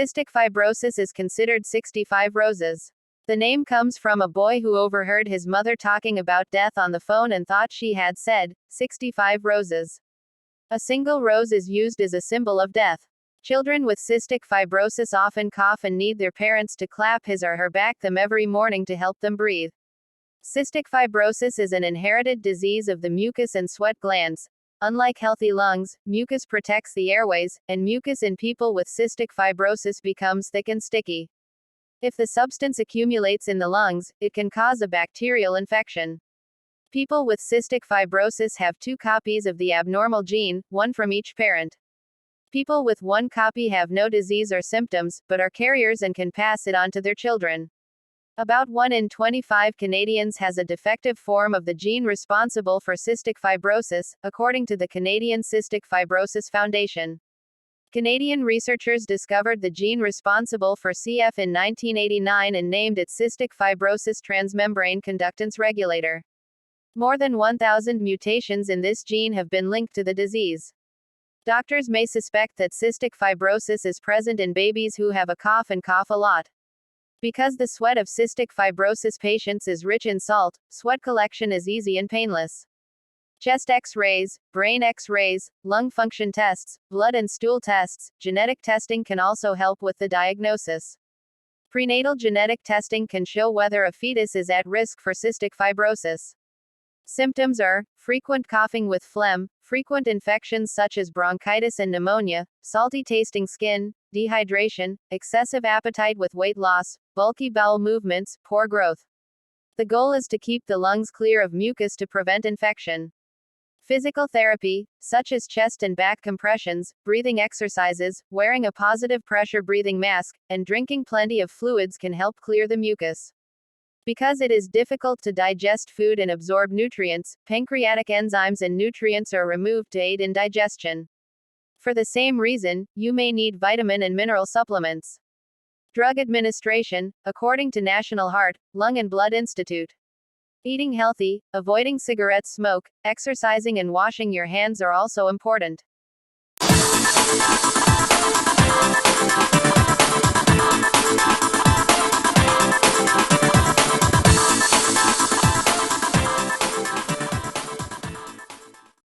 Cystic fibrosis is considered 65 roses. The name comes from a boy who overheard his mother talking about death on the phone and thought she had said, 65 roses. A single rose is used as a symbol of death. Children with cystic fibrosis often cough and need their parents to clap his or her back them every morning to help them breathe. Cystic fibrosis is an inherited disease of the mucus and sweat glands. Unlike healthy lungs, mucus protects the airways, and mucus in people with cystic fibrosis becomes thick and sticky. If the substance accumulates in the lungs, it can cause a bacterial infection. People with cystic fibrosis have 2 copies of the abnormal gene, one from each parent. People with 1 copy have no disease or symptoms, but are carriers and can pass it on to their children. About 1 in 25 Canadians has a defective form of the gene responsible for cystic fibrosis, according to the Canadian Cystic Fibrosis Foundation. Canadian researchers discovered the gene responsible for CF in 1989 and named it cystic fibrosis transmembrane conductance regulator. More than 1,000 mutations in this gene have been linked to the disease. Doctors may suspect that cystic fibrosis is present in babies who have a cough and cough a lot. Because the sweat of cystic fibrosis patients is rich in salt, sweat collection is easy and painless. Chest X-rays, brain X-rays, lung function tests, blood and stool tests, genetic testing can also help with the diagnosis. Prenatal genetic testing can show whether a fetus is at risk for cystic fibrosis. Symptoms are frequent coughing with phlegm, frequent infections such as bronchitis and pneumonia, salty tasting skin, dehydration, excessive appetite with weight loss, bulky bowel movements, poor growth. The goal is to keep the lungs clear of mucus to prevent infection. Physical therapy, such as chest and back compressions, breathing exercises, wearing a positive pressure breathing mask, and drinking plenty of fluids can help clear the mucus. Because it is difficult to digest food and absorb nutrients, pancreatic enzymes and nutrients are removed to aid in digestion. For the same reason, you may need vitamin and mineral supplements. Drug administration, according to National Heart, Lung and Blood Institute. Eating healthy, avoiding cigarette smoke, exercising and washing your hands are also important.